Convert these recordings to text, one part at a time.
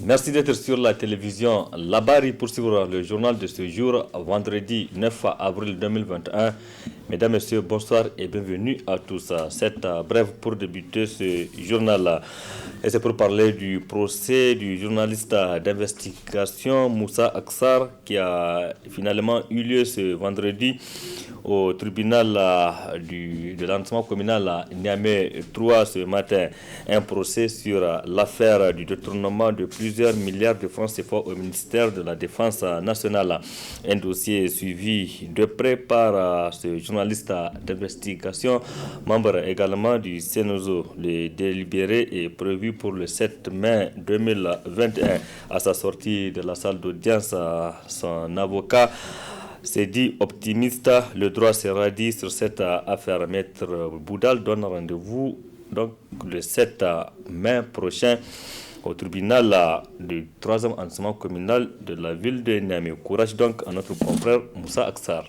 Merci d'être sur la télévision Labari pour suivre le journal de ce jour, vendredi 9 avril 2021. Mesdames, Messieurs, bonsoir et bienvenue à tous. Cette brève pour débuter ce journal. Et c'est pour parler du procès du journaliste d'investigation Moussa Aksar qui a finalement eu lieu ce vendredi au tribunal de l'arrondissement communal à Niamey 3 ce matin. Un procès sur l'affaire du détournement de plusieurs milliards de francs CFA au ministère de la Défense nationale. Un dossier suivi de près par ce journaliste d'investigation, membre également du CNOSO. Le délibéré est prévu pour le 7 mai 2021. À sa sortie de la salle d'audience, son avocat s'est dit optimiste. Le droit sera dit sur cette affaire. Maître Boudal donne rendez-vous donc le 7 mai prochain au tribunal du 3e arrondissement communal de la ville de Niamey. Courage donc à notre confrère Moussa Aksar.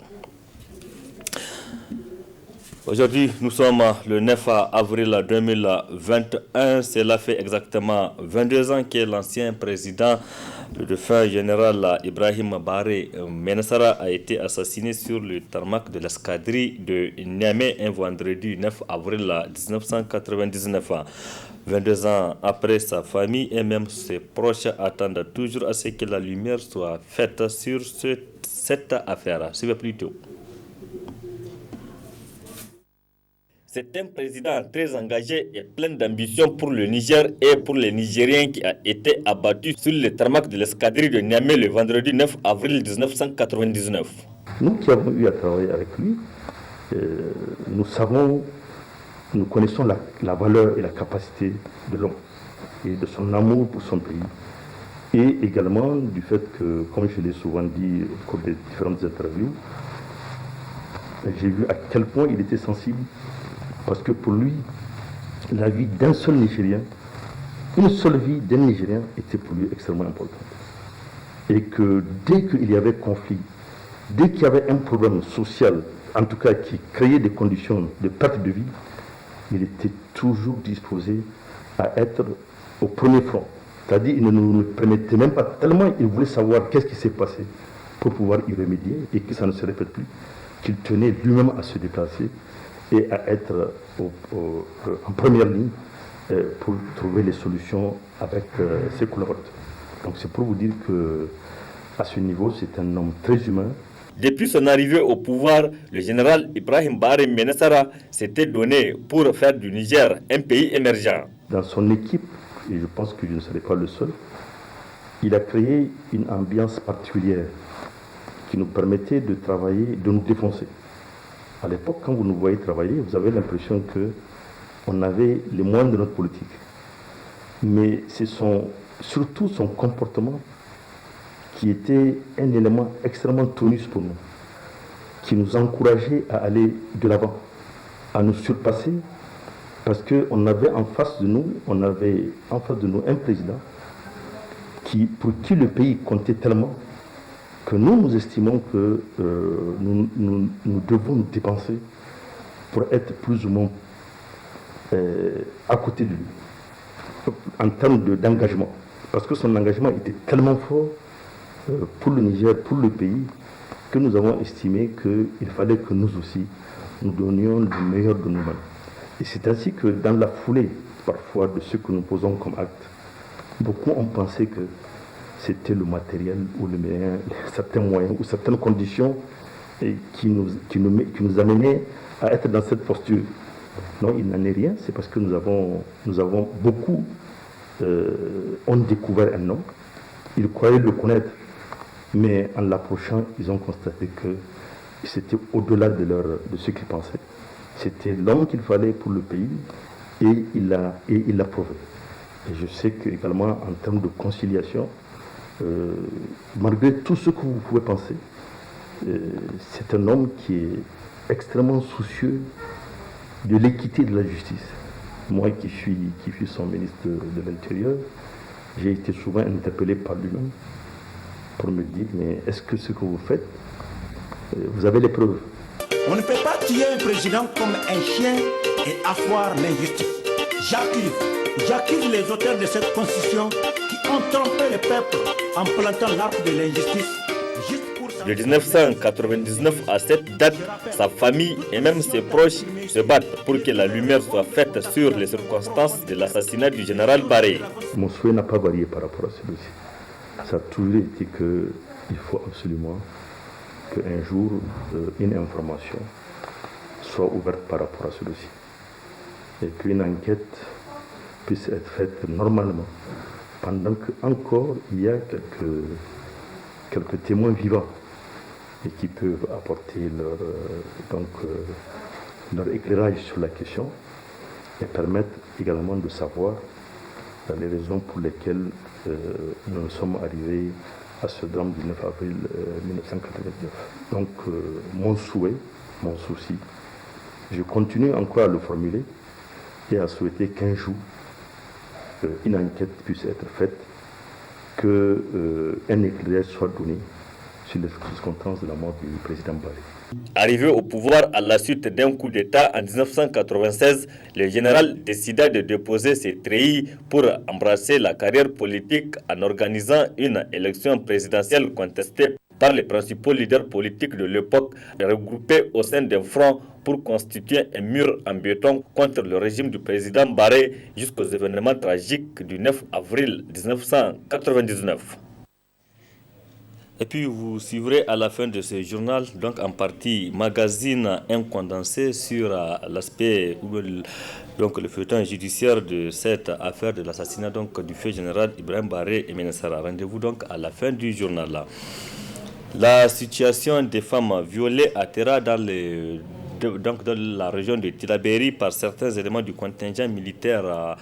Aujourd'hui, nous sommes le 9 avril 2021. Cela fait exactement 22 ans que l'ancien président, le défunt général Ibrahim Baré Menassara, a été assassiné sur le tarmac de l'escadrille de Niamey un vendredi 9 avril 1999. 22 ans après, sa famille et même ses proches attendent toujours à ce que la lumière soit faite sur cette affaire. Suivez plutôt. C'est un président très engagé et plein d'ambition pour le Niger et pour les Nigériens qui a été abattu sur le tarmac de l'escadrille de Niamey le vendredi 9 avril 1999. Nous qui avons eu à travailler avec lui, nous connaissons la valeur et la capacité de l'homme et de son amour pour son pays. Et également du fait que, comme je l'ai souvent dit au cours des différentes interviews, j'ai vu à quel point il était sensible. Parce que pour lui, la vie d'un seul Nigérien, une seule vie d'un Nigérien était pour lui extrêmement importante. Et que dès qu'il y avait conflit, dès qu'il y avait un problème social, en tout cas qui créait des conditions de perte de vie, il était toujours disposé à être au premier front. C'est-à-dire qu'il ne nous permettait même pas, tellement il voulait savoir qu'est-ce qui s'est passé pour pouvoir y remédier et que ça ne se répète plus, qu'il tenait lui-même à se déplacer et à être en première ligne pour trouver les solutions avec ses collaborateurs. Donc c'est pour vous dire qu'à ce niveau, c'est un homme très humain. Depuis son arrivée au pouvoir, le général Ibrahim Baré Menassara s'était donné pour faire du Niger un pays émergent. Dans son équipe, et je pense que je ne serai pas le seul, il a créé une ambiance particulière qui nous permettait de travailler, de nous défoncer. À l'époque, quand vous nous voyez travailler, vous avez l'impression qu'on avait les moyens de notre politique. Mais c'est surtout son comportement qui était un élément extrêmement tonus pour nous, qui nous encourageait à aller de l'avant, à nous surpasser, parce qu'on avait en face de nous un président pour qui le pays comptait tellement que nous estimons que nous devons nous dépenser pour être plus ou moins à côté de lui, en termes d'engagement. Parce que son engagement était tellement fort pour le Niger, pour le pays, que nous avons estimé qu'il fallait que nous aussi, nous donnions le meilleur de nous-mêmes. Et c'est ainsi que dans la foulée, parfois, de ce que nous posons comme acte, beaucoup ont pensé que c'était le matériel ou certains moyens ou certaines conditions qui nous amenaient à être dans cette posture. Non, il n'en est rien, c'est parce que nous avons beaucoup ont découvert un homme, ils croyaient le connaître, mais en l'approchant, ils ont constaté que c'était au-delà de ce qu'ils pensaient. C'était l'homme qu'il fallait pour le pays et il l'a prouvé. Et je sais qu'également en termes de conciliation, malgré tout ce que vous pouvez penser, c'est un homme qui est extrêmement soucieux de l'équité de la justice. Moi qui suis son ministre de l'Intérieur, j'ai été souvent interpellé par lui-même pour me dire, mais est-ce que ce que vous faites, vous avez les preuves? On ne peut pas tuer un président comme un chien et asseoir l'injustice. J'accuse les auteurs de cette constitution qui ont trompé le peuple en plantant l'arbre de l'injustice. De 1999 à cette date, sa famille et même ses proches se battent pour que la lumière soit faite sur les circonstances de l'assassinat du général Barré. Mon souhait n'a pas varié par rapport à celui-ci. Ça a toujours été qu'il faut absolument qu'un jour, une information soit ouverte par rapport à celui-ci. Et qu'une enquête puisse être faite normalement, pendant qu'encore il y a quelques témoins vivants et qui peuvent apporter leur éclairage sur la question et permettre également de savoir les raisons pour lesquelles nous sommes arrivés à ce drame du 9 avril 1999. Donc mon souhait, mon souci, je continue encore à le formuler et à souhaiter qu'un jour une enquête puisse être faite, qu'un éclairage soit donné sur les circonstances de la mort du président Barré. Arrivé au pouvoir à la suite d'un coup d'État en 1996, le général décida de déposer ses treillis pour embrasser la carrière politique en organisant une élection présidentielle contestée par les principaux leaders politiques de l'époque, regroupés au sein d'un front pour constituer un mur en béton contre le régime du président Barré jusqu'aux événements tragiques du 9 avril 1999. Et puis vous suivrez à la fin de ce journal, donc en partie magazine, un condensé sur l'aspect, donc le feuilleton judiciaire de cette affaire de l'assassinat donc du feu général Ibrahim Barré et Ménessara. Rendez-vous donc à la fin du journal là. La situation des femmes violées à Terra dans la région de Tillabéri par certains éléments du contingent militaire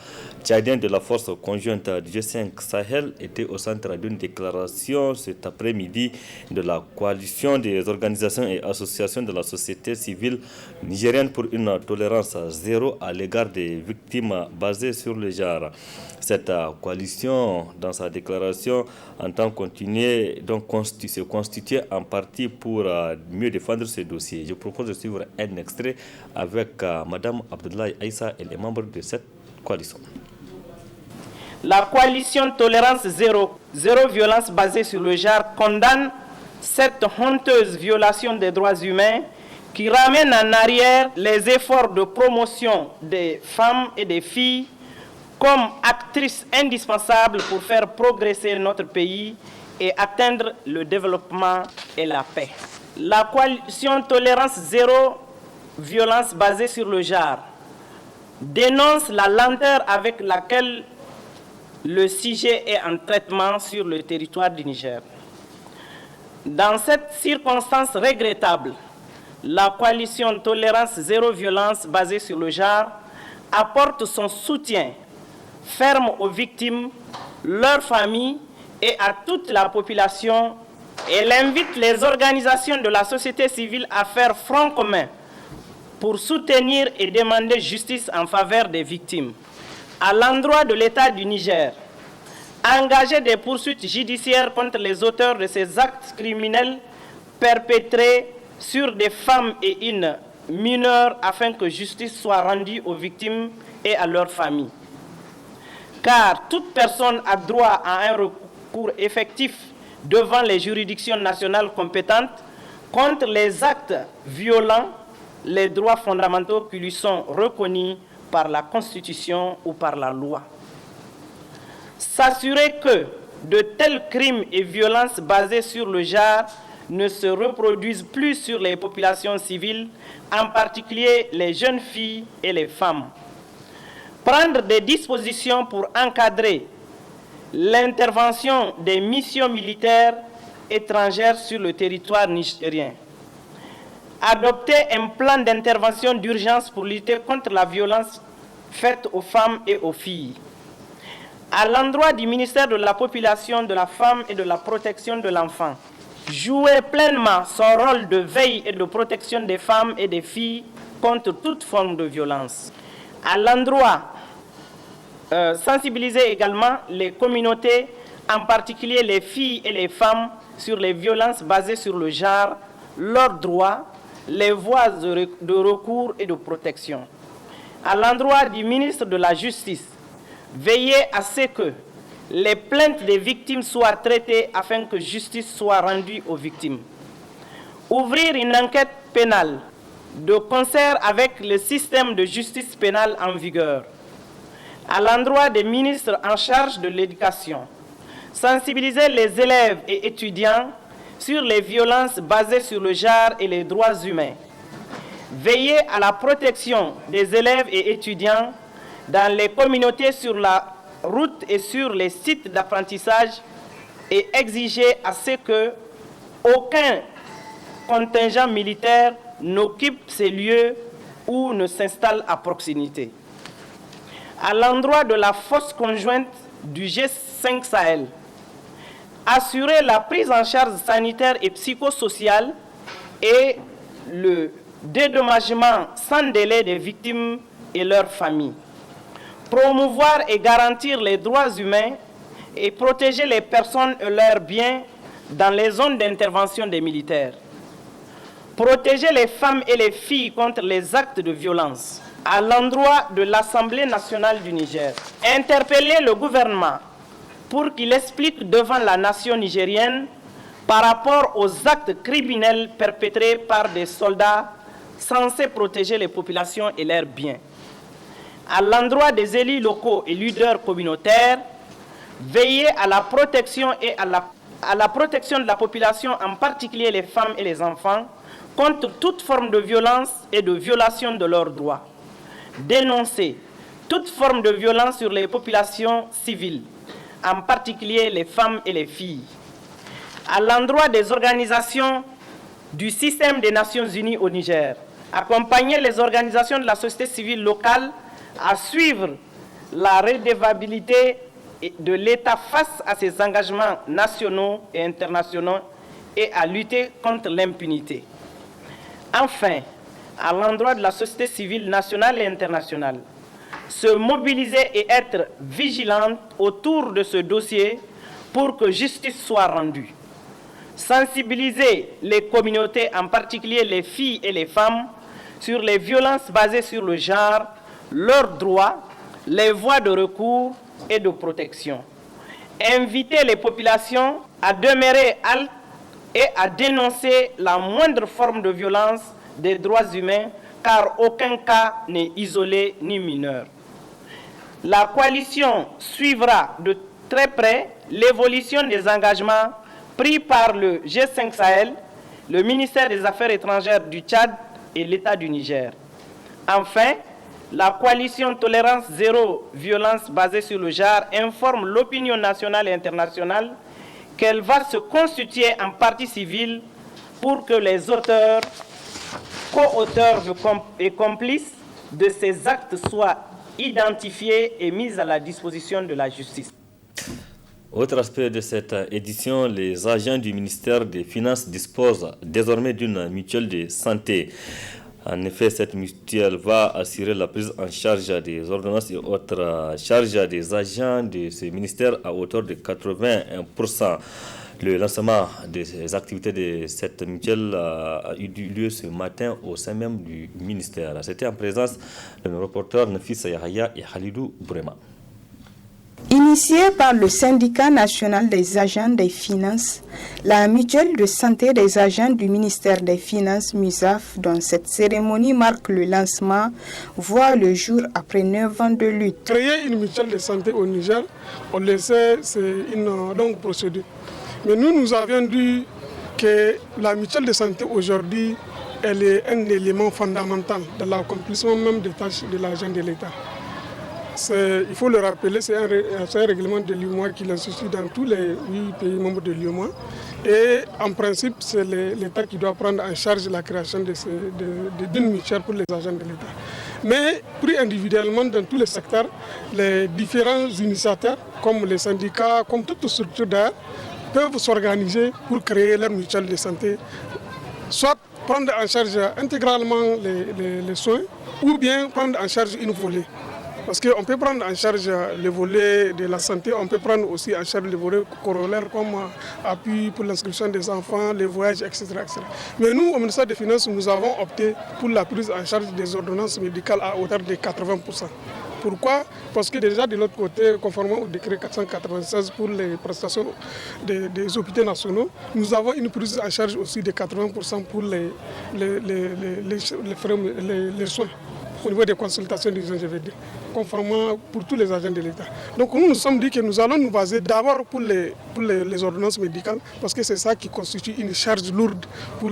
tchadien de la force conjointe du G5 Sahel était au centre d'une déclaration cet après-midi de la coalition des organisations et associations de la société civile nigérienne pour une tolérance zéro à l'égard des victimes basées sur le genre. Cette coalition, dans sa déclaration, entend continuer, donc se constituer en partie pour mieux défendre ce dossier. Je propose de suivre un extrait avec Mme Abdoulaye Aïssa et les membres de cette coalition. La coalition Tolérance Zéro, zéro violence basée sur le genre condamne cette honteuse violation des droits humains qui ramène en arrière les efforts de promotion des femmes et des filles comme actrices indispensables pour faire progresser notre pays et atteindre le développement et la paix. La coalition Tolérance Zéro, violence basée sur le genre, dénonce la lenteur avec laquelle le sujet est en traitement sur le territoire du Niger. Dans cette circonstance regrettable, la coalition Tolérance Zéro Violence basée sur le genre apporte son soutien ferme aux victimes, leurs familles et à toute la population. Elle invite les organisations de la société civile à faire front commun pour soutenir et demander justice en faveur des victimes. À l'endroit de l'État du Niger, engager des poursuites judiciaires contre les auteurs de ces actes criminels perpétrés sur des femmes et une mineure afin que justice soit rendue aux victimes et à leurs familles. Car toute personne a droit à un recours effectif devant les juridictions nationales compétentes contre les actes violents les droits fondamentaux qui lui sont reconnus par la Constitution ou par la loi. S'assurer que de tels crimes et violences basés sur le genre ne se reproduisent plus sur les populations civiles, en particulier les jeunes filles et les femmes. Prendre des dispositions pour encadrer l'intervention des missions militaires étrangères sur le territoire nigérien. Adopter un plan d'intervention d'urgence pour lutter contre la violence faite aux femmes et aux filles. À l'endroit du ministère de la Population, de la Femme et de la Protection de l'Enfant, jouer pleinement son rôle de veille et de protection des femmes et des filles contre toute forme de violence. À l'endroit, sensibiliser également les communautés, en particulier les filles et les femmes, sur les violences basées sur le genre, leurs droits, les voies de recours et de protection. à l'endroit du ministre de la Justice, veiller à ce que les plaintes des victimes soient traitées afin que justice soit rendue aux victimes. Ouvrir une enquête pénale de concert avec le système de justice pénale en vigueur. À l'endroit des ministres en charge de l'éducation, sensibiliser les élèves et étudiants sur les violences basées sur le genre et les droits humains. Veiller à la protection des élèves et étudiants dans les communautés sur la route et sur les sites d'apprentissage et exiger à ce que aucun contingent militaire n'occupe ces lieux ou ne s'installe à proximité. À l'endroit de la force conjointe du G5 Sahel, assurer la prise en charge sanitaire et psychosociale et le dédommagement sans délai des victimes et leurs familles. Promouvoir et garantir les droits humains et protéger les personnes et leurs biens dans les zones d'intervention des militaires. Protéger les femmes et les filles contre les actes de violence. À l'endroit de l'Assemblée nationale du Niger, interpeller le gouvernement pour qu'il explique devant la nation nigérienne par rapport aux actes criminels perpétrés par des soldats censés protéger les populations et leurs biens. À l'endroit des élus locaux et leaders communautaires, veiller à la protection et à la protection de la population, en particulier les femmes et les enfants, contre toute forme de violence et de violation de leurs droits. Dénoncer toute forme de violence sur les populations civiles, en particulier les femmes et les filles. À l'endroit des organisations du système des Nations Unies au Niger, accompagner les organisations de la société civile locale à suivre la redevabilité de l'État face à ses engagements nationaux et internationaux et à lutter contre l'impunité. Enfin, à l'endroit de la société civile nationale et internationale, se mobiliser et être vigilante autour de ce dossier pour que justice soit rendue. Sensibiliser les communautés, en particulier les filles et les femmes, sur les violences basées sur le genre, leurs droits, les voies de recours et de protection. Inviter les populations à demeurer haltes et à dénoncer la moindre forme de violence des droits humains, car aucun cas n'est isolé ni mineur. La coalition suivra de très près l'évolution des engagements pris par le G5 Sahel, le ministère des Affaires étrangères du Tchad et l'État du Niger. Enfin, la coalition Tolérance Zéro Violence basée sur le genre informe l'opinion nationale et internationale qu'elle va se constituer en partie civile pour que les auteurs, co-auteurs et complices de ces actes soient identifiés et mis à la disposition de la justice. Autre aspect de cette édition, les agents du ministère des Finances disposent désormais d'une mutuelle de santé. En effet, cette mutuelle va assurer la prise en charge des ordonnances et autres charges des agents de ce ministère à hauteur de 81%. Le lancement des activités de cette mutuelle a eu lieu ce matin au sein même du ministère. C'était en présence de nos reporters Nafisa Yahaya et Khalidou Bourema. Initiée par le syndicat national des agents des finances, la mutuelle de santé des agents du ministère des Finances MUSAF, dont cette cérémonie marque le lancement, voit le jour après 9 ans de lutte. Créer une mutuelle de santé au Niger, on le sait, c'est une longue procédure. Mais nous avions dit que la mutuelle de santé aujourd'hui, elle est un élément fondamental dans l'accomplissement même des tâches de l'agent de l'État. Il faut le rappeler, c'est un règlement de l'UEMOA qui l'institue dans tous les 8 pays membres de l'UEMOA. Et en principe, c'est l'État qui doit prendre en charge la création d'une mutuelle pour les agents de l'État. Mais pris individuellement dans tous les secteurs, les différents initiateurs, comme les syndicats, comme toutes structures d'air, peuvent s'organiser pour créer leur mutuelle de santé, soit prendre en charge intégralement les soins, ou bien prendre en charge une volée. Parce qu'on peut prendre en charge le volet de la santé, on peut prendre aussi en charge le volet corollaire comme appui pour l'inscription des enfants, les voyages, etc., etc. Mais nous, au ministère des Finances, nous avons opté pour la prise en charge des ordonnances médicales à hauteur de 80%. Pourquoi? Parce que déjà de l'autre côté, conformément au décret 496 pour les prestations des hôpitaux nationaux, nous avons une prise en charge aussi de 80% pour les soins au niveau des consultations des NGVD, conformément pour tous les agents de l'État. Donc nous nous sommes dit que nous allons nous baser d'abord pour les ordonnances médicales, parce que c'est ça qui constitue une charge lourde pour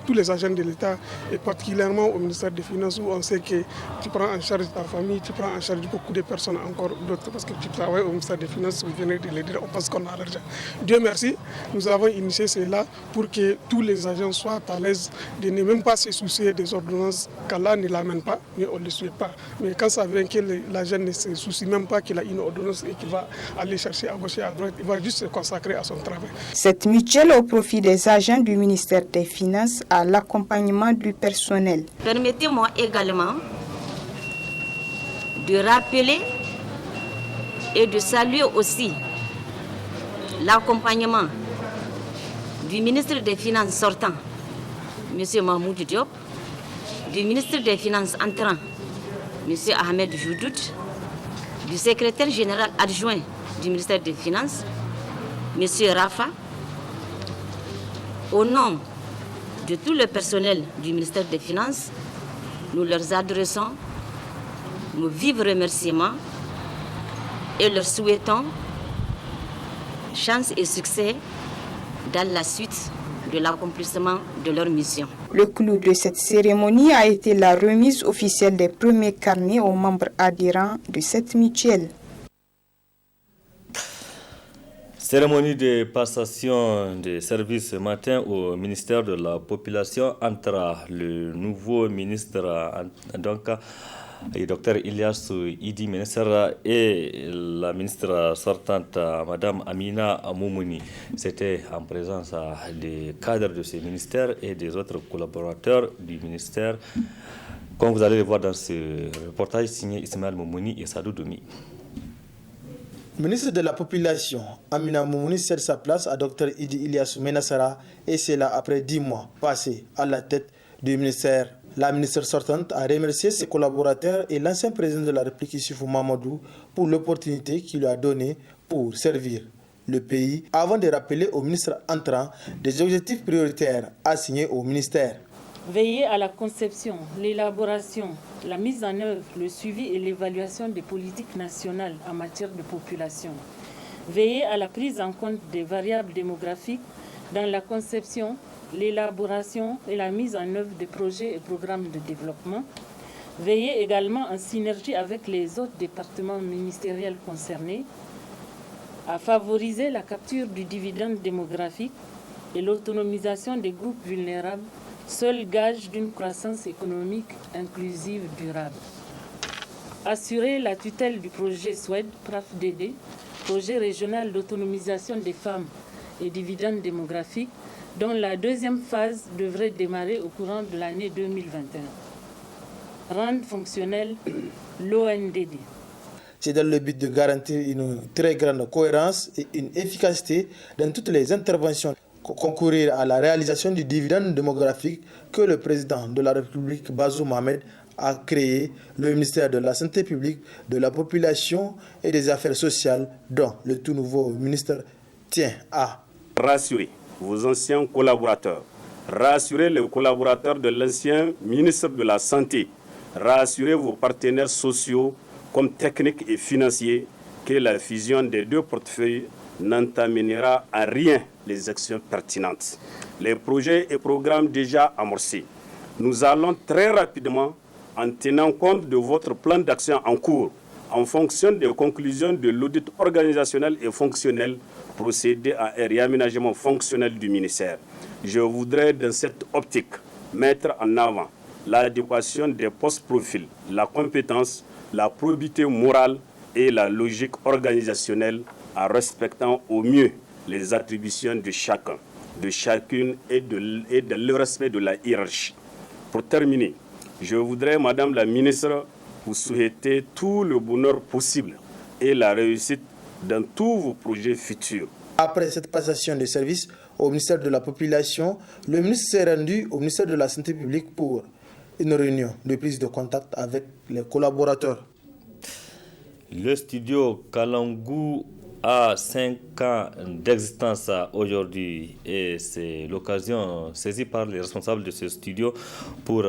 tous les agents de l'État, et particulièrement au ministère des Finances, où on sait que tu prends en charge ta famille, tu prends en charge beaucoup de personnes encore d'autres, parce que tu travailles au ministère des Finances, vous venez de le dire, on pense qu'on a l'argent. Dieu merci, nous avons initié cela pour que tous les agents soient à l'aise de ne même pas se soucier des ordonnances, qu'Allah ne l'amène pas, mais on ne le souhaite pas. Mais quand ça vient que l'agent ne se soucie même pas qu'il a une ordonnance et qu'il va aller chercher à gauche et à droite, il va juste se consacrer à son travail. Cette mutuelle au profit des agents du ministère des Finances à l'accompagnement du personnel. Permettez-moi également de rappeler et de saluer aussi l'accompagnement du ministre des Finances sortant, M. Mahmoud Diop, du ministre des Finances entrant, M. Ahmed Joudoud, du secrétaire général adjoint du ministère des Finances, M. Rafa. Au nom de tout le personnel du ministère des Finances, nous leur adressons nos vifs remerciements et leur souhaitons chance et succès dans la suite de l'accomplissement de leur mission. Le clou de cette cérémonie a été la remise officielle des premiers carnets aux membres adhérents de cette mutuelle. Cérémonie de passation des services ce matin au ministère de la Population entre le nouveau ministre Dr Ilyas Idi Menesara et la ministre sortante Madame Amina Moumouni. C'était en présence des cadres de ce ministère et des autres collaborateurs du ministère, comme vous allez le voir dans ce reportage signé Ismaël Moumouni et Sadou Doumi. Ministre de la Population, Amina Moumouni cède sa place à Dr Idi Ilyas Menesara, et c'est là après 10 mois passés à la tête du ministère. La ministre sortante a remercié ses collaborateurs et l'ancien président de la République Issoufou Mamadou pour l'opportunité qu'il lui a donnée pour servir le pays, avant de rappeler au ministre entrant des objectifs prioritaires assignés au ministère. Veiller à la conception, l'élaboration, la mise en œuvre, le suivi et l'évaluation des politiques nationales en matière de population. Veiller à la prise en compte des variables démographiques dans la conception, l'élaboration et la mise en œuvre des projets et programmes de développement. Veiller également en synergie avec les autres départements ministériels concernés à favoriser la capture du dividende démographique et l'autonomisation des groupes vulnérables, seul gage d'une croissance économique inclusive durable. Assurer la tutelle du projet SWED, PRAF-DD, projet régional d'autonomisation des femmes et dividendes démographiques, dont la deuxième phase devrait démarrer au courant de l'année 2021. Rendre fonctionnel l'ONDD. C'est dans le but de garantir une très grande cohérence et une efficacité dans toutes les interventions, concourir à la réalisation du dividende démographique que le président de la République, Bazoum Mohamed, a créé le ministère de la Santé publique, de la Population et des Affaires sociales, dont le tout nouveau ministre tient à rassurer vos anciens collaborateurs, rassurer les collaborateurs de l'ancien ministre de la Santé, rassurer vos partenaires sociaux comme techniques et financiers que la fusion des deux portefeuilles n'entamènera à rien les actions pertinentes. Les projets et programmes déjà amorcés. Nous allons très rapidement, en tenant compte de votre plan d'action en cours, en fonction des conclusions de l'audit organisationnel et fonctionnel, procéder à un réaménagement fonctionnel du ministère. Je voudrais, dans cette optique, mettre en avant l'adéquation des postes-profils, la compétence, la probité morale et la logique organisationnelle, en respectant au mieux les attributions de chacun, de chacune et de le respect de la hiérarchie. Pour terminer, je voudrais, Madame la Ministre, vous souhaiter tout le bonheur possible et la réussite dans tous vos projets futurs. Après cette passation de service au ministère de la Population, le ministre s'est rendu au ministère de la Santé publique pour une réunion de prise de contact avec les collaborateurs. Le studio Kalangu a 5 ans d'existence aujourd'hui et c'est l'occasion saisie par les responsables de ce studio pour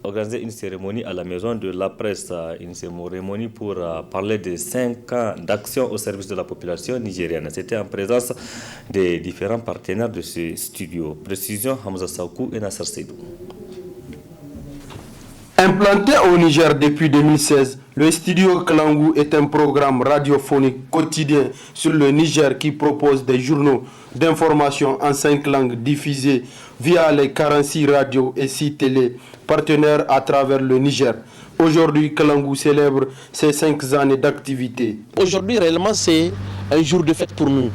organiser une cérémonie à la maison de la presse, une cérémonie pour parler des 5 ans d'action au service de la population nigérienne. C'était en présence des différents partenaires de ce studio. Précision, Hamza Saoukou et Nasser Seydou. Implanté au Niger depuis 2016, le studio Kalangu est un programme radiophonique quotidien sur le Niger qui propose des journaux d'information en 5 langues diffusés via les 46 radios et 6 télé partenaires à travers le Niger. Aujourd'hui, Kalangu célèbre ses 5 années d'activité. Aujourd'hui, réellement, c'est un jour de fête pour nous.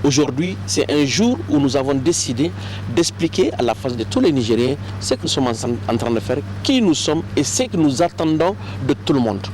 Aujourd'hui, c'est un jour où nous avons décidé d'expliquer à la face de tous les Nigériens ce que nous sommes en train de faire, qui nous sommes et ce que nous attendons de tout le monde.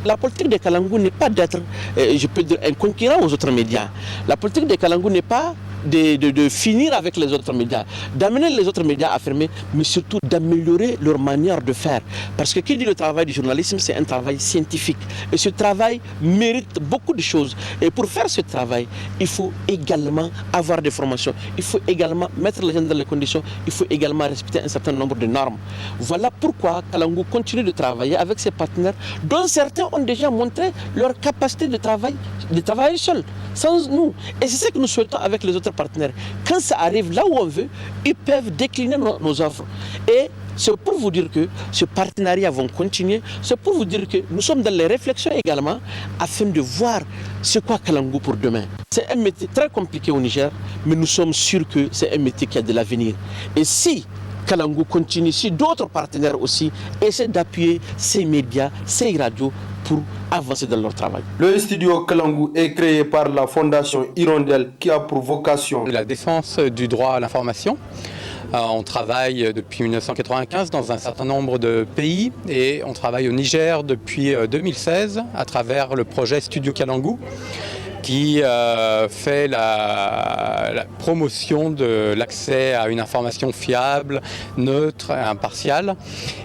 La politique de Kalangu n'est pas d'être, je peux dire, un concurrent aux autres médias. La politique de Kalangu n'est pas de finir avec les autres médias, d'amener les autres médias à fermer, mais surtout d'améliorer leur manière de faire. Parce que qui dit le travail du journalisme, c'est un travail scientifique. Et ce travail mérite beaucoup de choses. Et pour faire ce travail, il faut également avoir des formations. Il faut également mettre les gens dans les conditions. Il faut également respecter un certain nombre de normes. Voilà pourquoi Kalangu continue de travailler avec ses partenaires, dont certains ont déjà montré leur capacité de travailler seuls, sans nous. Et c'est ce que nous souhaitons avec les autres partenaires. Quand ça arrive là où on veut, ils peuvent décliner nos offres. Et c'est pour vous dire que ce partenariat va continuer. C'est pour vous dire que nous sommes dans les réflexions également afin de voir c'est quoi Kalangu pour demain. C'est un métier très compliqué au Niger, mais nous sommes sûrs que c'est un métier qui a de l'avenir. Et si Kalangu continue, si d'autres partenaires aussi essaient d'appuyer ces médias, ces radios pour avancer dans leur travail. Le studio Kalangu est créé par la Fondation Hirondelle qui a pour vocation la défense du droit à l'information. On travaille depuis 1995 dans un certain nombre de pays et on travaille au Niger depuis 2016 à travers le projet Studio Kalangu qui fait la promotion de l'accès à une information fiable, neutre, impartiale,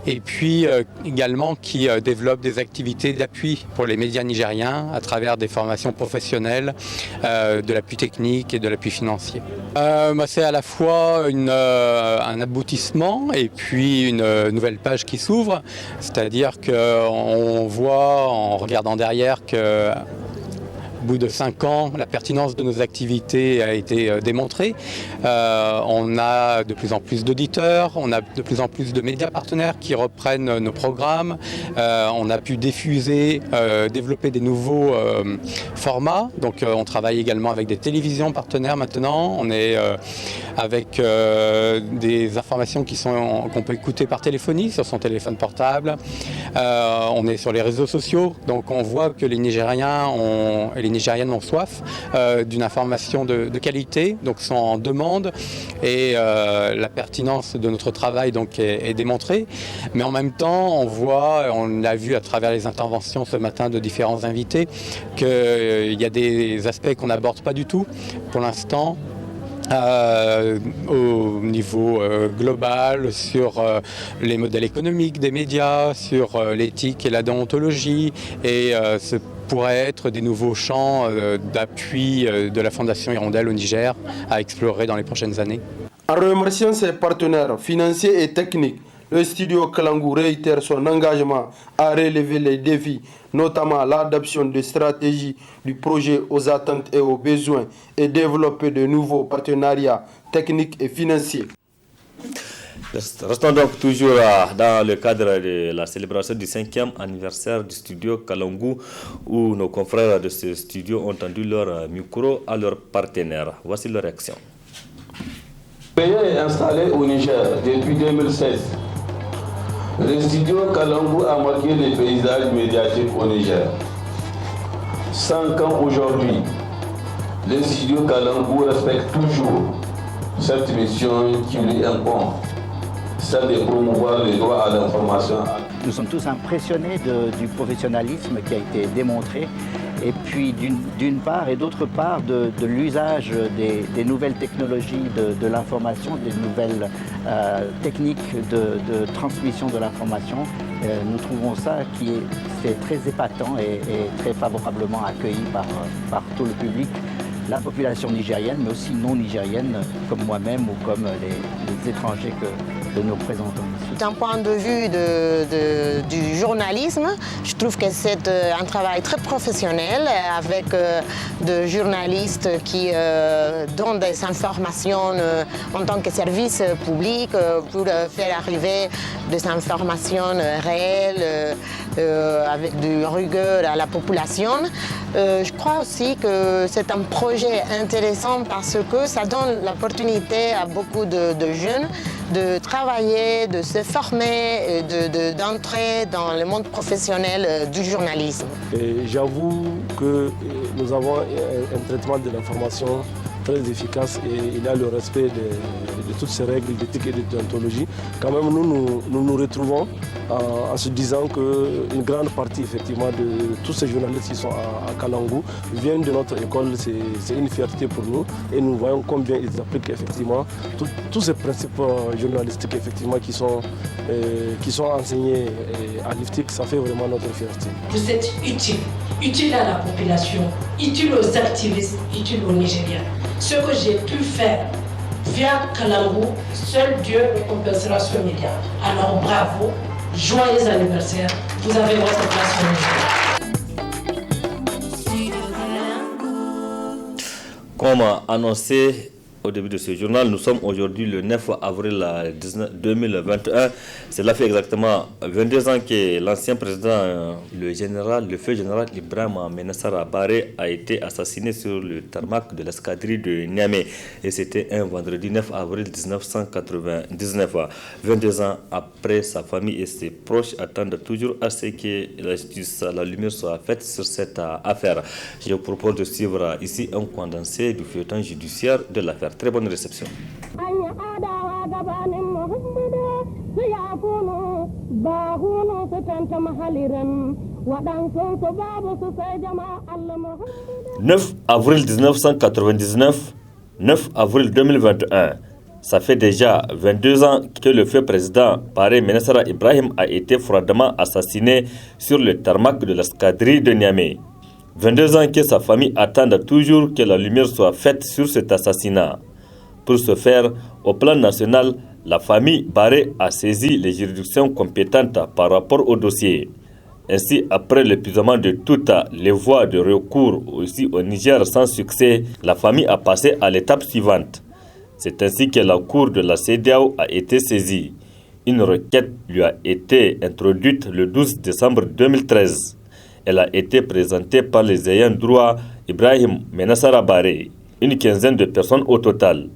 et puis également qui développe des activités d'appui pour les médias nigériens à travers des formations professionnelles, de l'appui technique et de l'appui financier. C'est à la fois un aboutissement et puis une nouvelle page qui s'ouvre, c'est-à-dire qu'on voit en regardant derrière que au bout de 5 ans, la pertinence de nos activités a été démontrée. On a de plus en plus d'auditeurs, on a de plus en plus de médias partenaires qui reprennent nos programmes. On a pu diffuser, développer des nouveaux formats. Donc on travaille également avec des télévisions partenaires maintenant. On est avec des informations qu'on peut écouter par téléphonie sur son téléphone portable. On est sur les réseaux sociaux. Donc on voit que les Nigériens et les Nigériennes ont soif d'une information de qualité, donc sont en demande et la pertinence de notre travail donc est démontrée. Mais en même temps, on l'a vu à travers les interventions ce matin de différents invités, qu'il y a des aspects qu'on n'aborde pas du tout pour l'instant. Au niveau global, sur les modèles économiques des médias, sur l'éthique et la déontologie, et ce pourrait être des nouveaux champs d'appui de la Fondation Hirondelle au Niger à explorer dans les prochaines années. En remerciant ses partenaires financiers et techniques, le studio Kalangu réitère son engagement à relever les défis, notamment l'adoption de stratégies du projet aux attentes et aux besoins et développer de nouveaux partenariats techniques et financiers. Restons donc toujours dans le cadre de la célébration du 5e anniversaire du studio Kalangu où nos confrères de ce studio ont tendu leur micro à leurs partenaires. Voici leur réaction. Pays est installé au Niger depuis 2016. Le studio Kalangu a marqué le paysage médiatique au Niger. 5 ans aujourd'hui, le studio Kalangu respecte toujours cette mission qui lui incombe, celle de promouvoir le droit à l'information. Nous sommes tous impressionnés du professionnalisme qui a été démontré et puis d'une part et d'autre part de l'usage des nouvelles technologies de l'information, des nouvelles techniques de transmission de l'information. Nous trouvons ça c'est très épatant et très favorablement accueilli par tout le public, la population nigérienne, mais aussi non nigérienne, comme moi-même ou comme les étrangers que nous présentons ici. D'un point de vue du journalisme, je trouve que c'est un travail très professionnel avec de journalistes qui donnent des informations en tant que service public pour faire arriver des informations réelles avec du rigueur à la population. Je crois aussi que c'est un projet intéressant parce que ça donne l'opportunité à beaucoup de jeunes de travailler, de se former, d'entrer dans le monde professionnel du journalisme. J'avoue que nous avons un traitement de l'information très efficace et il y a le respect de toutes ces règles d'éthique et de déontologie. Quand même, nous retrouvons en se disant qu'une grande partie effectivement de tous ces journalistes qui sont à Kalangu viennent de notre école. C'est une fierté pour nous et nous voyons combien ils appliquent effectivement tous ces principes journalistiques effectivement qui sont enseignés à l'IFTIC. Ça fait vraiment notre fierté. Vous êtes utile à la population, utile aux activistes, utile aux Nigériens. Ce que j'ai pu faire via Kalangu, seul Dieu me compensera ce milliard. Alors bravo, joyeux anniversaire, vous avez votre place au Niger. Comme annoncé au début de ce journal, nous sommes aujourd'hui le 9 avril 2021. Cela fait exactement 22 ans que l'ancien président, le feu général Ibrahim Menassara Baré a été assassiné sur le tarmac de l'escadrille de Niamey. Et c'était un vendredi 9 avril 1999. 22 ans après, sa famille et ses proches attendent toujours à ce que la lumière soit faite sur cette affaire. Je vous propose de suivre ici un condensé du feuilleton judiciaire de l'affaire. Très bonne réception. « 9 avril 1999, 9 avril 2021. Ça fait déjà 22 ans que le feu président Baré Menassara Ibrahim a été froidement assassiné sur le tarmac de l'escadrille de Niamey. 22 ans que sa famille attend toujours que la lumière soit faite sur cet assassinat. Pour ce faire, au plan national, la famille Baré a saisi les juridictions compétentes par rapport au dossier. Ainsi, après l'épuisement de toutes les voies de recours aussi au Niger sans succès, la famille a passé à l'étape suivante. C'est ainsi que la cour de la CEDEAO a été saisie. Une requête lui a été introduite le 12 décembre 2013. Elle a été présentée par les ayants droit Ibrahim Menassara Baré, une quinzaine de personnes au total.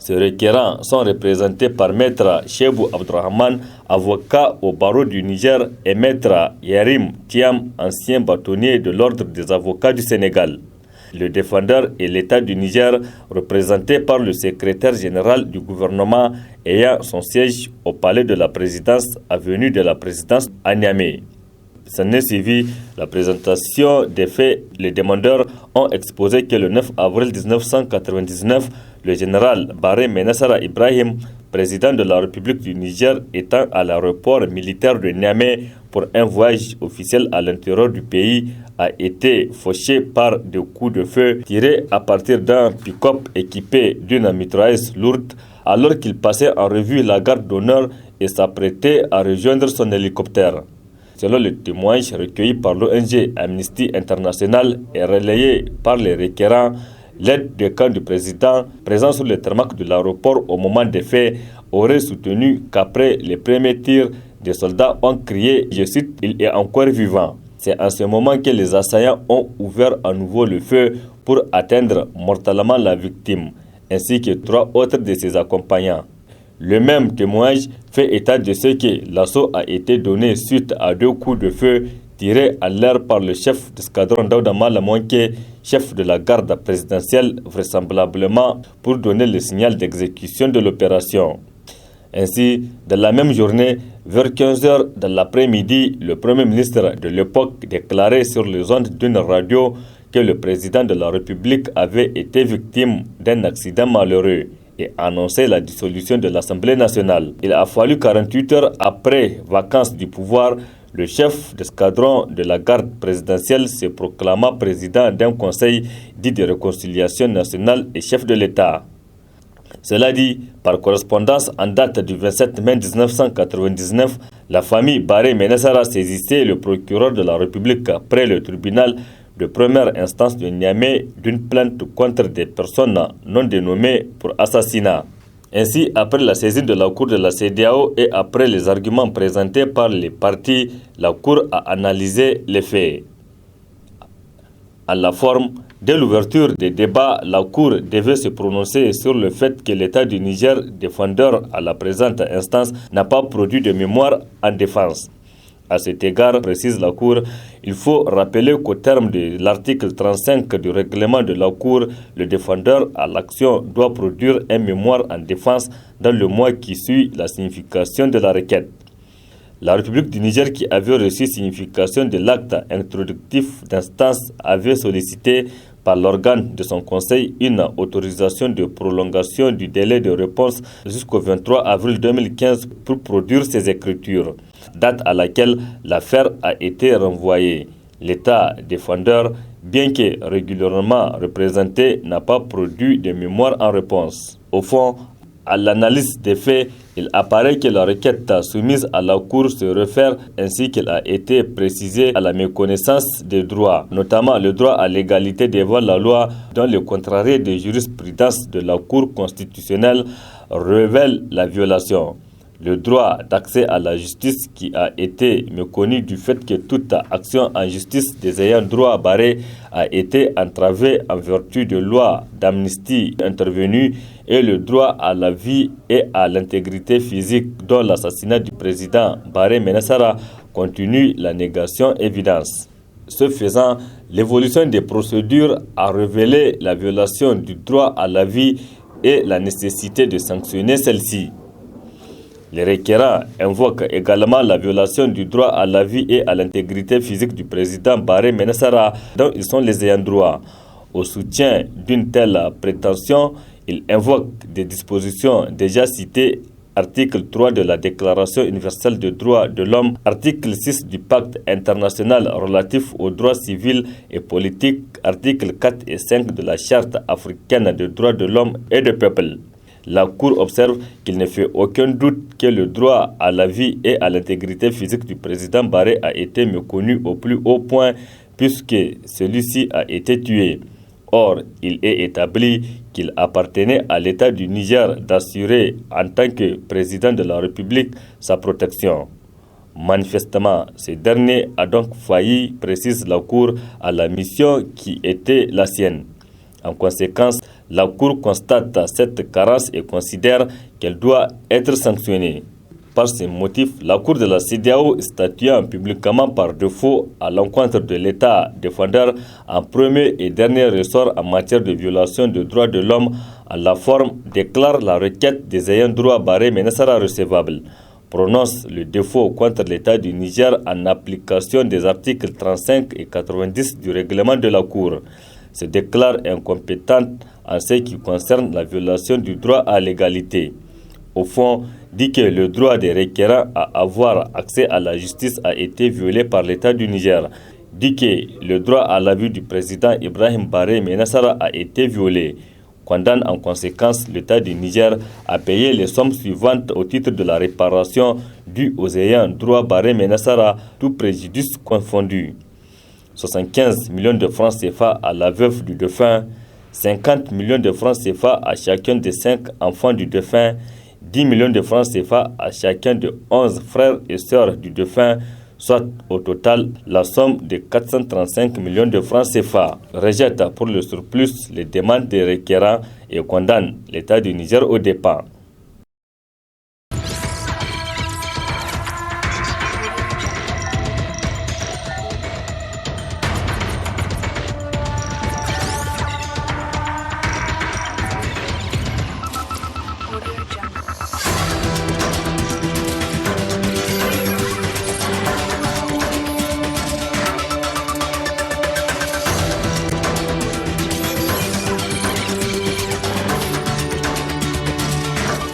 Ces requérants sont représentés par Maître Chebou Abdrahman, avocat au barreau du Niger, et Maître Yarim Thiam, ancien bâtonnier de l'ordre des avocats du Sénégal. Le défendeur est l'État du Niger, représenté par le secrétaire général du gouvernement ayant son siège au palais de la présidence, avenue de la présidence à Niamey. S'en est suivi la présentation des faits. Les demandeurs ont exposé que le 9 avril 1999, le général Baré Menassara Ibrahim, président de la République du Niger, étant à l'aéroport militaire de Niamey pour un voyage officiel à l'intérieur du pays, a été fauché par des coups de feu tirés à partir d'un pick-up équipé d'une mitrailleuse lourde alors qu'il passait en revue la garde d'honneur et s'apprêtait à rejoindre son hélicoptère. Selon le témoignage recueilli par l'ONG Amnesty International et relayé par les requérants, l'aide de camp du président, présent sur le tarmac de l'aéroport au moment des faits, aurait soutenu qu'après les premiers tirs, des soldats ont crié, je cite, « Il est encore vivant ». C'est en ce moment que les assaillants ont ouvert à nouveau le feu pour atteindre mortellement la victime, ainsi que 3 autres de ses accompagnants. Le même témoignage fait état de ce que l'assaut a été donné suite à 2 coups de feu tirés à l'air par le chef d'escadron Daouda Malamonké, chef de la garde présidentielle, vraisemblablement pour donner le signal d'exécution de l'opération. Ainsi, dans la même journée, vers 15h de l'après-midi, le Premier ministre de l'époque déclarait sur les ondes d'une radio que le président de la République avait été victime d'un accident malheureux et annonçait la dissolution de l'Assemblée nationale. Il a fallu 48 heures après vacances du pouvoir, le chef d'escadron de la garde présidentielle se proclama président d'un conseil dit de réconciliation nationale et chef de l'État. Cela dit, par correspondance en date du 27 mai 1999, la famille Baré Ménessara saisissait le procureur de la République près le tribunal de première instance de Niamey d'une plainte contre des personnes non dénommées pour assassinat. Ainsi, après la saisine de la Cour de la CEDEAO et après les arguments présentés par les partis, la Cour a analysé les faits. À la forme, dès l'ouverture des débats, la Cour devait se prononcer sur le fait que l'État du Niger, défendeur à la présente instance, n'a pas produit de mémoire en défense. À cet égard, précise la Cour, il faut rappeler qu'au terme de l'article 35 du règlement de la Cour, le défendeur à l'action doit produire un mémoire en défense dans le mois qui suit la signification de la requête. La République du Niger, qui avait reçu signification de l'acte introductif d'instance, avait sollicité par l'organe de son conseil une autorisation de prolongation du délai de réponse jusqu'au 23 avril 2015 pour produire ses écritures, date à laquelle l'affaire a été renvoyée. L'État défendeur, bien que régulièrement représenté, n'a pas produit de mémoire en réponse. Au fond, à l'analyse des faits, il apparaît que la requête soumise à la Cour se réfère ainsi qu'elle a été précisée à la méconnaissance des droits, notamment le droit à l'égalité devant la loi, dont le contraire de jurisprudence de la Cour constitutionnelle révèle la violation. Le droit d'accès à la justice qui a été méconnu du fait que toute action en justice des ayants droit barrés a été entravée en vertu de lois d'amnistie intervenues et le droit à la vie et à l'intégrité physique dont l'assassinat du président Baré Ménessara continue la négation évidence. Ce faisant, l'évolution des procédures a révélé la violation du droit à la vie et la nécessité de sanctionner celle-ci. Les requérants invoquent également la violation du droit à la vie et à l'intégrité physique du président Baré Ménessara, dont ils sont les ayants droit. Au soutien d'une telle prétention, ils invoquent des dispositions déjà citées, article 3 de la Déclaration universelle des droits de l'homme, article 6 du Pacte international relatif aux droits civils et politiques, article 4 et 5 de la Charte africaine des droits de l'homme et du peuple. La Cour observe qu'il ne fait aucun doute que le droit à la vie et à l'intégrité physique du président Baré a été méconnu au plus haut point puisque celui-ci a été tué. Or, il est établi qu'il appartenait à l'État du Niger d'assurer en tant que président de la République sa protection. Manifestement, ce dernier a donc failli, précise la Cour, à la mission qui était la sienne. En conséquence, la Cour constate cette carence et considère qu'elle doit être sanctionnée. Par ces motifs, la Cour de la CEDEAO, statuant publiquement par défaut à l'encontre de l'État défendeur en premier et dernier ressort en matière de violation des droits de l'homme, en la forme déclare la requête des ayants droit Baré Ménessara recevable, prononce le défaut contre l'État du Niger en application des articles 35 et 90 du règlement de la Cour, se déclare incompétente en ce qui concerne la violation du droit à l'égalité. Au fond, dit que le droit des requérants à avoir accès à la justice a été violé par l'État du Niger. Dit que le droit à la vie du président Ibrahim Baré Ménessara a été violé. Condamne en conséquence l'État du Niger à payer les sommes suivantes au titre de la réparation due aux ayants droit Baré Ménessara, tout préjudice confondu. 75 millions de francs CFA à la veuve du défunt, 50 millions de francs CFA à chacun des 5 enfants du défunt, 10 millions de francs CFA à chacun de 11 frères et sœurs du défunt, soit au total la somme de 435 millions de francs CFA. Rejette pour le surplus les demandes des requérants et condamne l'État du Niger au dépens.